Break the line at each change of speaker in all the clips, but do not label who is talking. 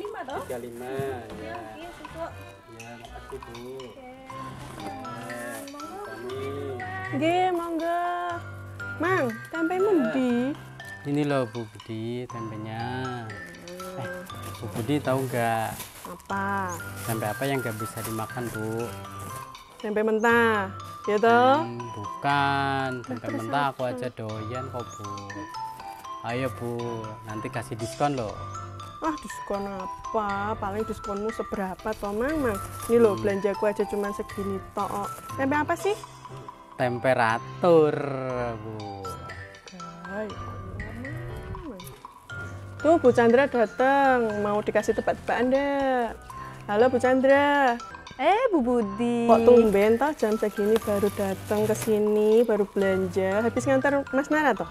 35 toh?
35 ya.
Iya, Kok.
Ya, makasih Bu.
Oke.
Monggo. Kami.
Nggih, monggo. Mang, tempemu ndi?
Ini loh Bu Budi tempenya. Bu Budi tahu nggak
Apa?
tempe apa yang nggak bisa dimakan Bu?
Tempe mentah. Ya toh?
Bukan, tempe mentah aku aja doyan kok Bu. Ayo Bu, nanti kasih diskon loh.
Ah, diskon apa? Paling diskonmu seberapa toh, Mang? Ini loh, belanjaku aja cuma segini toh. Tempe apa sih?
Temperatur Bu.
Hai, Mang. Tuh, Bu Chandra datang. Mau dikasih tebak-tebakan enggak? Halo, Bu Chandra.
Bu Budi.
Kok tumben toh jam segini baru datang ke sini, baru belanja. Habis ngantar Mas Nara toh?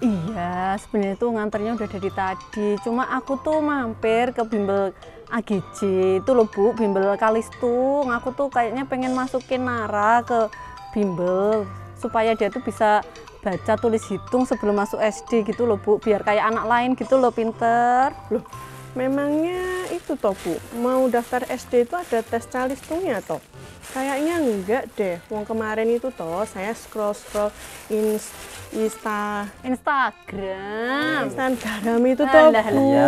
Iya, sebenarnya tuh nganternya udah dari tadi. Cuma aku tuh mampir ke bimbel AGJ itu loh Bu, bimbel Kalistung. Aku tuh kayaknya pengen masukin Nara ke bimbel supaya dia tuh bisa baca tulis hitung sebelum masuk SD gitu loh Bu, biar kayak anak lain gitu loh, pinter.
Loh, memangnya itu toh Bu, mau daftar SD itu ada tes calistungnya toh? Kayaknya enggak deh. Wong kemarin itu toh saya scroll
Instagram.
Instagram itu toh
Alah,
Bu.
iya.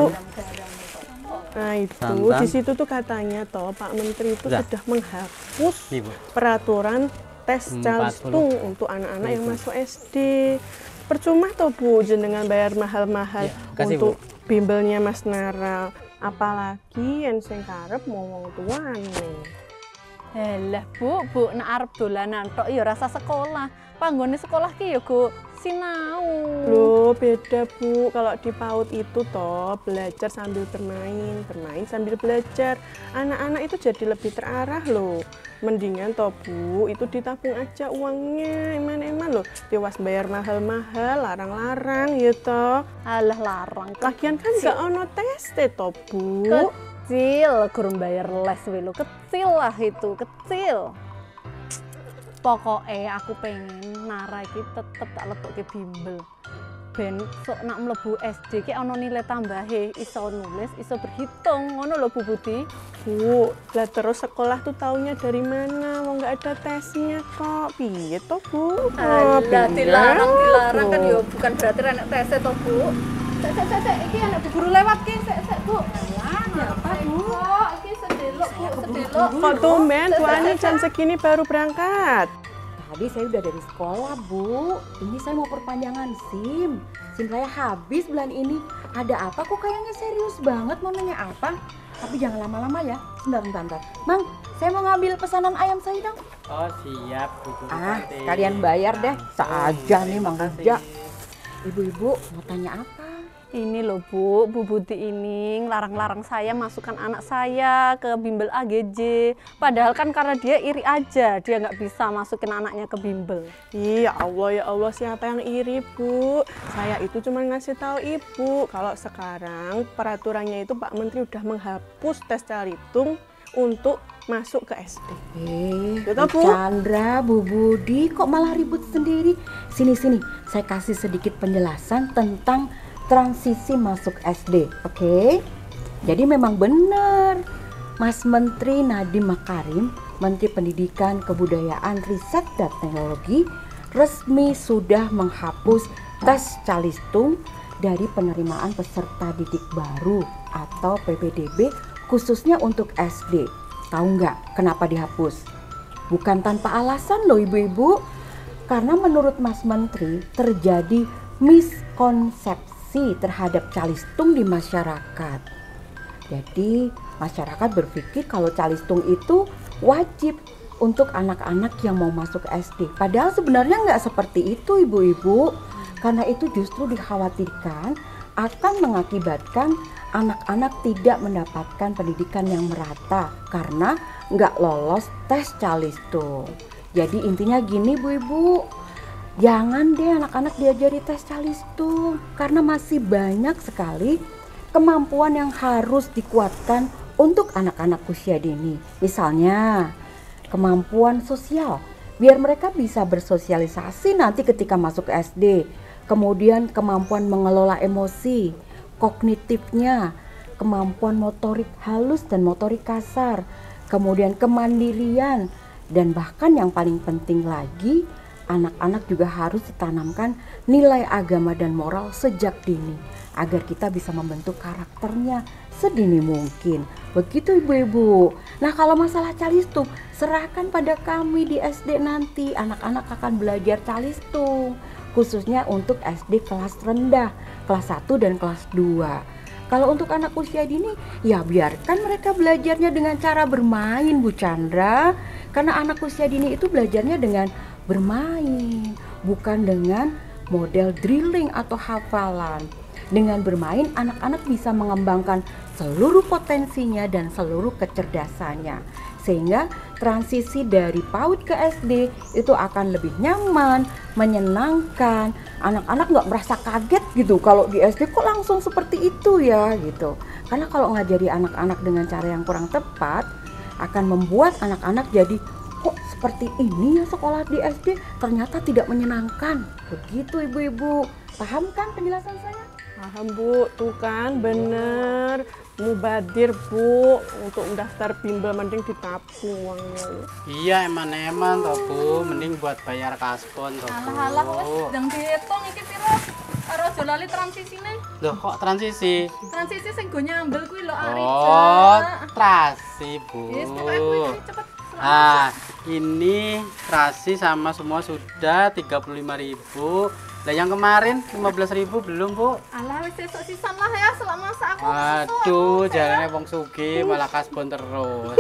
Nah itu
Santan.
di situ tuh katanya toh Pak Menteri itu
Udah.
sudah menghapus
Nih Bu.
peraturan tes
40.
calistung untuk anak-anak yang masuk SD. Percuma toh Bu jenengan bayar mahal-mahal
Ya, makasih,
untuk bimbelnya Mas Nara. Apalagi yang sing karep mau wong tuane.
Lah Bu, nek arep dolanan tok ya rasa sekolah. Panggone sekolah ki ya go sinau.
Loh beda Bu, kalau di PAUD itu toh belajar sambil bermain, bermain sambil belajar. Anak-anak itu jadi lebih terarah loh. Mendingan toh Bu, itu ditabung aja uangnya. Eman-eman loh, tewas bayar mahal-mahal, larang-larang ya toh.
Alah larang.
Lagian kan gak ono tes toh Bu.
Kecil, gurung bayar les welo. Kecil lah itu, kecil. Pokoknya aku pengen Nara iki tetep tak lebokke bimbel. Ben sok nak mlebu SD ki ana nilai tambahe, iso nulis, iso berhitung. Ngono lho Bu Budi.
Bu, lah terus sekolah tuh taunya dari mana? Wong nggak ada tesnya kok. Piye toh Bu?
Alah, dilarang kan
Bu.
ya bukan berarti enek tese toh Bu. Sek, iki anak Bu guru lewat ki, sek Bu. Alah, apa Bu? Iki sedelok Bu, sedelok.
Kok tumben Bu Ani jam segini baru berangkat?
Tadi saya udah dari sekolah, Bu. Ini saya mau perpanjangan SIM. SIM saya habis bulan ini. Ada apa kok kayaknya serius banget mau nanya apa? Tapi jangan lama-lama ya. Bentar. Mang, saya mau ngambil pesanan ayam saya dong.
Oh siap Bu Budi.
Kalian bayar deh. Saja nih Mang Rija. Ibu-ibu mau tanya apa?
Ini loh Bu Budi ini ngelarang-larang saya masukkan anak saya ke bimbel AGJ. Padahal kan karena dia iri aja, dia nggak bisa masukin anaknya ke bimbel.
Iya ya Allah siapa yang iri Bu? Saya itu cuma ngasih tahu Ibu kalau sekarang peraturannya itu Pak Menteri udah menghapus tes calitung untuk masuk ke SD.
Bu
Betul, Bu?
Chandra, Bu Budi kok malah ribut sendiri? Sini, saya kasih sedikit penjelasan tentang transisi masuk SD, oke? Jadi memang benar, Mas Menteri Nadiem Makarim, Menteri Pendidikan, Kebudayaan, Riset dan Teknologi, resmi sudah menghapus tes calistung dari penerimaan peserta didik baru atau PPDB khususnya untuk SD. Tahu nggak kenapa dihapus? Bukan tanpa alasan loh ibu-ibu, karena menurut Mas Menteri terjadi miskonsepsi terhadap calistung di masyarakat. Jadi masyarakat berpikir kalau calistung itu wajib untuk anak-anak yang mau masuk SD. Padahal sebenarnya nggak seperti itu ibu-ibu. Karena itu justru dikhawatirkan akan mengakibatkan anak-anak tidak mendapatkan pendidikan yang merata karena nggak lolos tes calistung. Jadi intinya gini Bu-ibu, jangan deh anak-anak diajari tes calistung karena masih banyak sekali kemampuan yang harus dikuatkan untuk anak-anak usia dini. Misalnya kemampuan sosial, biar mereka bisa bersosialisasi nanti ketika masuk SD. Kemudian kemampuan mengelola emosi, kognitifnya, kemampuan motorik halus dan motorik kasar, kemudian kemandirian, dan bahkan yang paling penting lagi, anak-anak juga harus ditanamkan nilai agama dan moral sejak dini agar kita bisa membentuk karakternya sedini mungkin. Begitu ibu-ibu. Nah, kalau masalah calistung, serahkan pada kami di SD nanti. Anak-anak akan belajar calistung, khususnya untuk SD kelas rendah, kelas 1 dan kelas 2. Kalau untuk anak usia dini, ya biarkan mereka belajarnya dengan cara bermain, Bu Chandra. Karena anak usia dini itu belajarnya dengan bermain, bukan dengan model drilling atau hafalan. Dengan bermain, anak-anak bisa mengembangkan seluruh potensinya dan seluruh kecerdasannya. Sehingga transisi dari PAUD ke SD itu akan lebih nyaman, menyenangkan. Anak-anak nggak merasa kaget gitu kalau di SD kok langsung seperti itu ya gitu. Karena kalau ngajari anak-anak dengan cara yang kurang tepat akan membuat anak-anak jadi kok seperti ini ya sekolah di SD, ternyata tidak menyenangkan. Begitu ibu-ibu. Paham kan penjelasan saya?
Paham Bu, tuh kan bener. Mubadir Bu, untuk mendaftar bimbel mending ditabung uangnya.
Iya eman-eman toh Bu, mending buat bayar kaspon toh Bu.
Alah wis ndang diitung iki pira? Karo aja lali transisine.
Loh kok transisi?
Transisi sing go nyambel kuwi lho Ari.
Oh, trasi Bu.
Wis pokoke kuwi cepet.
Ah, ini terasi sama semua sudah 35.000. Lah yang kemarin 15.000 belum, Bu?
Alah wis sesuk sisan lah ya selama masa aku.
Aduh, jalannya wong sugih malah kasbon terus.